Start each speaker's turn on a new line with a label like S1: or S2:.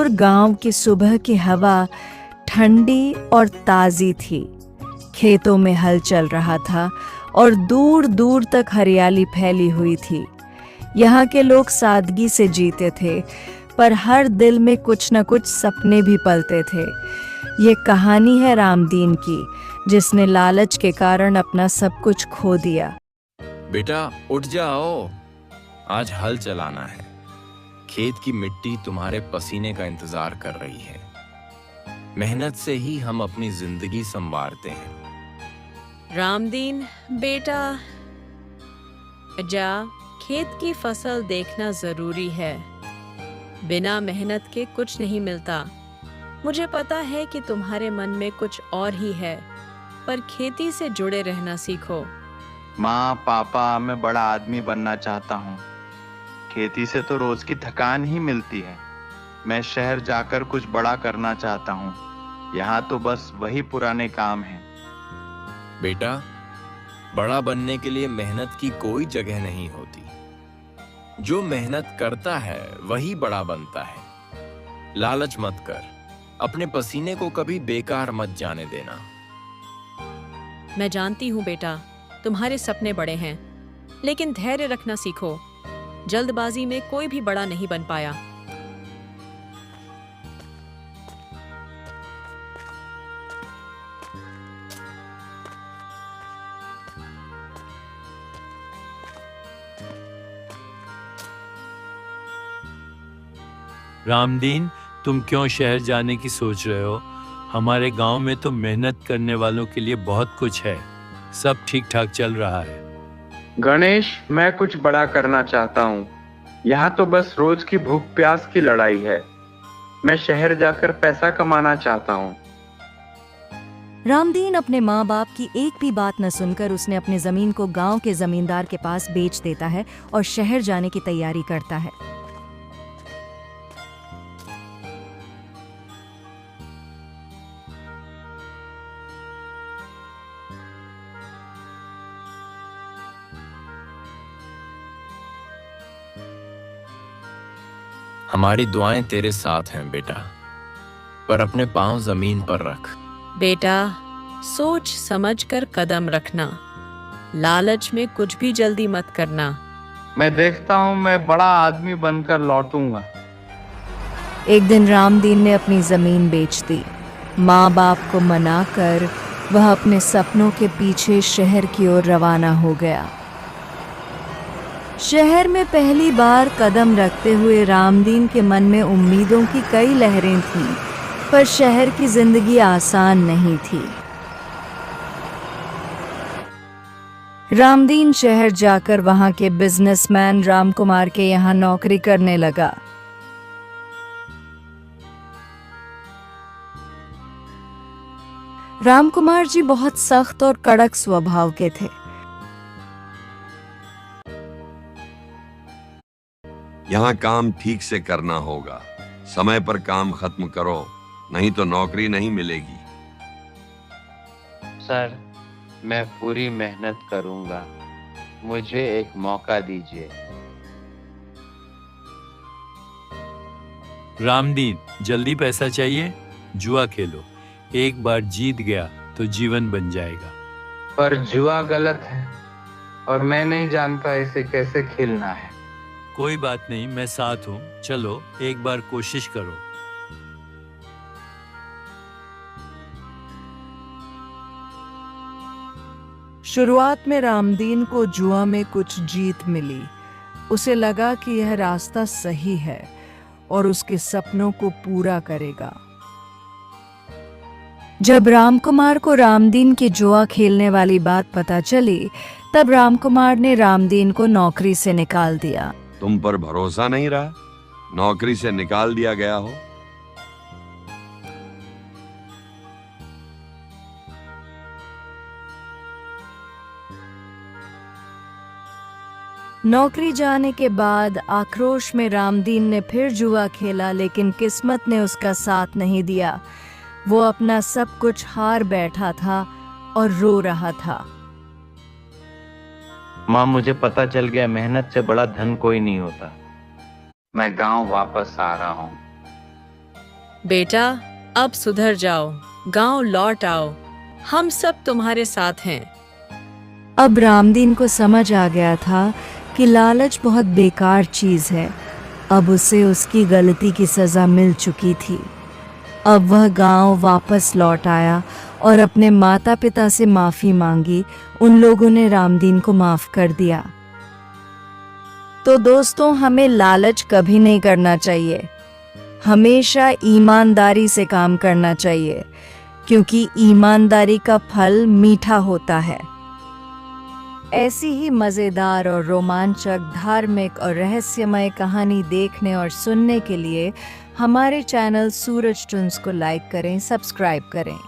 S1: दूर गांव की सुबह की हवा ठंडी और ताज़ी थी। खेतों में हल चल रहा था और दूर दूर तक हरियाली फैली हुई थी। यहाँ के लोग सादगी से जीते थे, पर हर दिल में कुछ न कुछ सपने भी पलते थे। ये कहानी है रामदीन की, जिसने लालच के कारण अपना सब कुछ खो दिया।
S2: बेटा उठ जाओ, आज हल चलाना है। खेत की मिट्टी तुम्हारे पसीने का इंतजार कर रही है। मेहनत से ही हम अपनी जिंदगी संवारते हैं।
S3: रामदीन बेटा, जा, खेत की फसल देखना जरूरी है। बिना मेहनत के कुछ नहीं मिलता। मुझे पता है कि तुम्हारे मन में कुछ और ही है, पर खेती से जुड़े रहना सीखो।
S4: माँ, पापा, मैं बड़ा आदमी बनना चाहता हूँ। खेती से तो रोज की थकान ही मिलती है। मैं शहर जाकर कुछ बड़ा करना चाहता हूँ। यहाँ तो बस वही पुराने काम हैं।
S2: बेटा, बड़ा बनने के लिए मेहनत की कोई जगह नहीं होती। जो मेहनत करता है वही बड़ा बनता है। लालच मत कर, अपने पसीने को कभी बेकार मत जाने देना।
S3: मैं जानती हूँ बेटा, तुम्हारे सपने बड़े हैं, लेकिन धैर्य रखना सीखो। जल्दबाजी में कोई भी बड़ा नहीं बन पाया।
S5: रामदीन, तुम क्यों शहर जाने की सोच रहे हो? हमारे गांव में तो मेहनत करने वालों के लिए बहुत कुछ है। सब ठीक ठाक चल रहा है।
S4: गणेश, मैं कुछ बड़ा करना चाहता हूँ। यहाँ तो बस रोज की भूख प्यास की लड़ाई है। मैं शहर जाकर पैसा कमाना चाहता हूँ।
S1: रामदीन अपने माँ बाप की एक भी बात न सुनकर उसने अपनी जमीन को गांव के जमींदार के पास बेच देता है और शहर जाने की तैयारी करता है।
S2: हमारी दुआएं तेरे साथ हैं बेटा, पर अपने पांव जमीन पर रख।
S3: बेटा, सोच समझ कर कदम रखना। लालच में कुछ भी जल्दी मत करना।
S4: मैं देखता हूँ, मैं बड़ा आदमी बनकर लौटूंगा।
S1: एक दिन रामदीन ने अपनी जमीन बेच दी। माँ बाप को मनाकर वह अपने सपनों के पीछे शहर की ओर रवाना हो गया। शहर में पहली बार कदम रखते हुए रामदीन के मन में उम्मीदों की कई लहरें थीं, पर शहर की जिंदगी आसान नहीं थी। रामदीन शहर जाकर वहां के बिजनेसमैन रामकुमार के यहाँ नौकरी करने लगा। रामकुमार जी बहुत सख्त और कड़क स्वभाव के थे।
S6: यहाँ काम ठीक से करना होगा। समय पर काम खत्म करो, नहीं तो नौकरी नहीं मिलेगी।
S4: सर, मैं पूरी मेहनत करूंगा। मुझे एक मौका दीजिए।
S5: रामदीन, जल्दी पैसा चाहिए? जुआ खेलो। एक बार जीत गया तो जीवन बन जाएगा।
S4: पर जुआ गलत है और मैं नहीं जानता इसे कैसे खेलना है।
S5: कोई बात नहीं, मैं साथ हूँ। चलो एक बार कोशिश करो।
S1: शुरुआत में रामदीन को जुआ में कुछ जीत मिली। उसे लगा कि यह रास्ता सही है और उसके सपनों को पूरा करेगा। जब रामकुमार को रामदीन की जुआ खेलने वाली बात पता चली, तब रामकुमार ने रामदीन को नौकरी से निकाल दिया।
S6: तुम पर भरोसा नहीं रहा, नौकरी से निकाल दिया गया हो।
S1: नौकरी जाने के बाद आक्रोश में रामदीन ने फिर जुआ खेला, लेकिन किस्मत ने उसका साथ नहीं दिया। वो अपना सब कुछ हार बैठा था और रो रहा था।
S4: माँ, मुझे पता चल गया, मेहनत से बड़ा धन कोई नहीं होता। मैं गांव वापस आ रहा हूँ।
S3: बेटा, अब सुधर जाओ, गांव लौट आओ, हम सब तुम्हारे साथ हैं।
S1: अब रामदीन को समझ आ गया था कि लालच बहुत बेकार चीज है। अब उसे उसकी गलती की सजा मिल चुकी थी। अब वह गांव वापस लौट आया और अपने माता पिता से माफी मांगी। उन लोगों ने रामदीन को माफ कर दिया। तो दोस्तों, हमें लालच कभी नहीं करना चाहिए। हमेशा ईमानदारी से काम करना चाहिए, क्योंकि ईमानदारी का फल मीठा होता है। ऐसी ही मज़ेदार और रोमांचक, धार्मिक और रहस्यमय कहानी देखने और सुनने के लिए हमारे चैनल सूरज टुन्स को लाइक करें, सब्सक्राइब करें।